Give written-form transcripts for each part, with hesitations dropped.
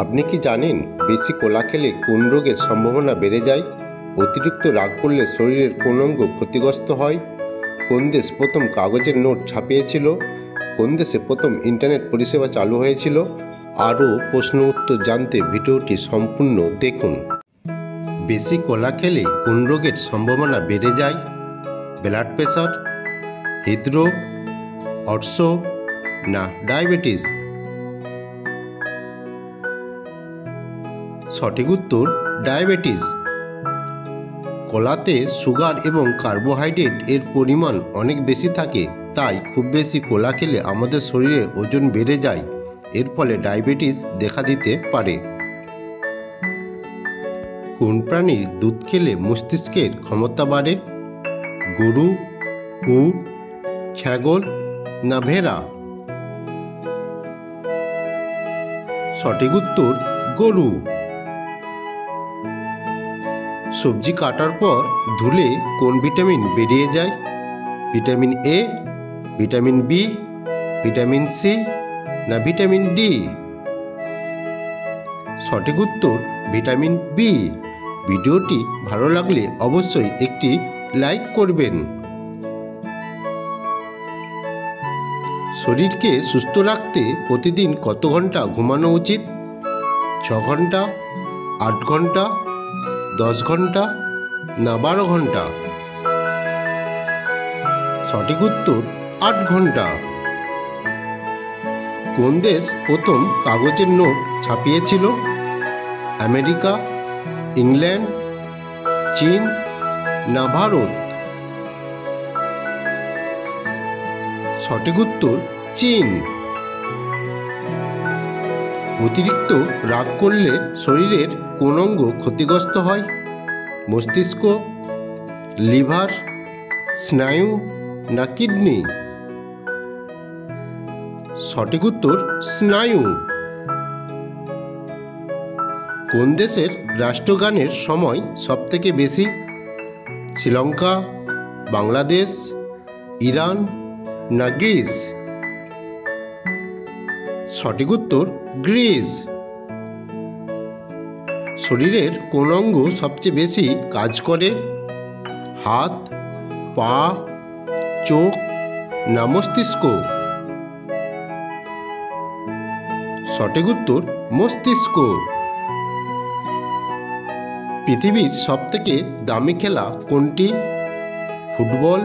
আপনি কি জানেন বেশি কোলা খেলে কোন রোগের সম্ভাবনা বেড়ে যায়? অতিরিক্ত রাগ করলে শরীরের কোন অঙ্গ ক্ষতিগ্রস্ত হয়? কোন দেশ প্রথম কাগজের নোট ছাপিয়েছিল? কোন দেশে প্রথম ইন্টারনেট পরিষেবা চালু হয়েছিল? আরও প্রশ্ন উত্তর জানতে ভিডিওটি সম্পূর্ণ দেখুন। বেশি কোলা খেলে কোন রোগের সম্ভাবনা বেড়ে যায়? ব্লাড প্রেশার, হৃদরোগ, অর্শ না ডায়াবেটিস? সঠিক উত্তর ডায়াবেটিস। কলাতে সুগার এবং কার্বোহাইড্রেট এর পরিমাণ অনেক বেশি থাকে, তাই খুব বেশি কোলা খেলে আমাদের শরীরে ওজন বেড়ে যায়। এর ফলে ডায়াবেটিস দেখা দিতে পারে। কোন প্রাণীর দুধ খেলে মস্তিষ্কের ক্ষমতা বাড়ে? গরু, উট, ছাগল না ভেড়া? সঠিক উত্তর গরু। সবজি কাটার পর ধুলে কোন ভিটামিন বেরিয়ে যায়? Vitamin A, vitamin B, vitamin C না ভিটামিন ডি? সঠিক উত্তর ভিটামিন বি। ভিডিওটি ভালো লাগলে অবশ্যই একটি লাইক করবেন। শরীরকে সুস্থ রাখতে প্রতিদিন কত ঘন্টা ঘুমানো উচিত? 6 ঘন্টা, 8 ঘন্টা, 10 ঘন্টা না 12 ঘন্টা? সঠিক উত্তর 8 ঘন্টা। কোন দেশ প্রথম কাগজের নোট ছাপিয়েছিল? আমেরিকা, ইংল্যান্ড, চীন না ভারত? সঠিক উত্তর চীন। অতিরিক্ত রাগ করলে শরীরের কোন অঙ্গ ক্ষতিগ্রস্ত হয়? মস্তিষ্ক, লিভার, স্নায়ু না কিডনি? সঠিক উত্তর স্নায়ু। কোন দেশের রাষ্ট্রগানের সময় সবথেকে বেশি? শ্রীলঙ্কা, বাংলাদেশ, ইরান না গ্রিস? সঠিক উত্তর গ্রিস। শরীরের কোন অঙ্গ সবচেয়ে বেশি কাজ করে? হাত, পা, চোখ না মস্তিষ্ক? সঠিক উত্তর মস্তিষ্ক। পৃথিবীর সবথেকে দামি খেলা কোনটি? ফুটবল,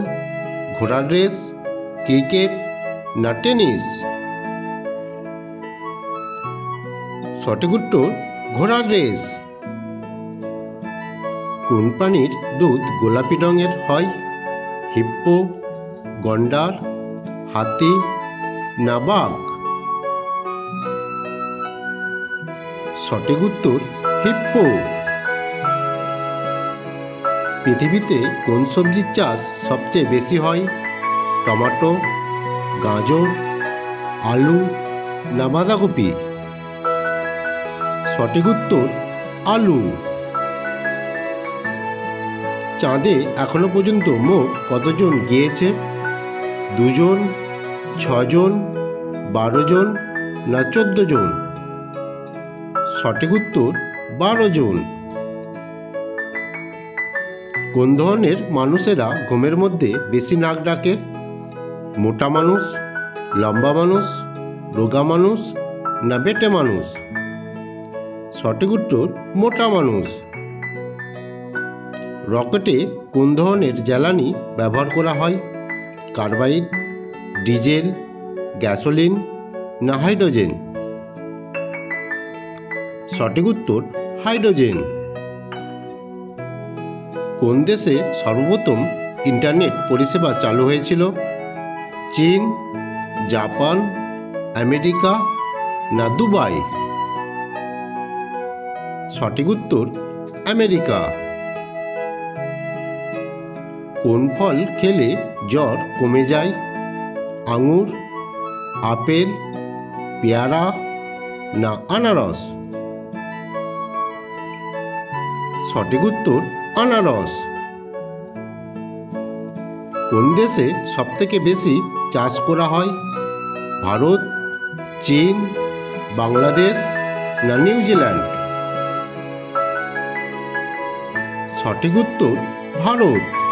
ঘোড়ার রেস, ক্রিকেট না টেনিস? সঠিক উত্তর ঘোড়ার রেস। কোন প্রাণীর দুধ গোলাপি রঙের হয়? হিপ্পো, গন্ডার, হাতি না বাঘ? সঠিক উত্তর হিপ্পো। পৃথিবীতে কোন সবজির চাষ সবচেয়ে বেশি হয়? টমেটো, গাজর, আলু না বাঁধাকপি? সঠিক উত্তর আলু। চাঁদে এখনো পর্যন্ত মোট কতজন গিয়েছে? 2 জন, 6 জন, 12 জন না 14 জন? সঠিক উত্তর 12 জন। কোন ধরনের মানুষেরা ঘুমের মধ্যে বেশি নাক ডাকে? মোটা মানুষ, লম্বা মানুষ, রোগা মানুষ না বেঁটে মানুষ? সঠিক উত্তর মোটা মানুষ। রকেটে কোন ধরনের জ্বালানি ব্যবহার করা হয়? কার্বাইড, ডিজেল, গ্যাসোলিন না হাইড্রোজেন? সঠিক উত্তর হাইড্রোজেন। কোন দেশে সর্বপ্রথম ইন্টারনেট পরিষেবা চালু হয়েছিল? চীন, জাপান, আমেরিকা না দুবাই? সঠিক উত্তর আমেরিকা। কোন ফল খেলে জ্বর কমে যায়? আঙুর, আপেল, পেয়ারা না আনারস? সঠিক উত্তর আনারস। কোন দেশে সবথেকে বেশি চাষ করা হয়? ভারত, চীন, বাংলাদেশ না নিউজিল্যান্ড? সঠিক উত্তর ভারত।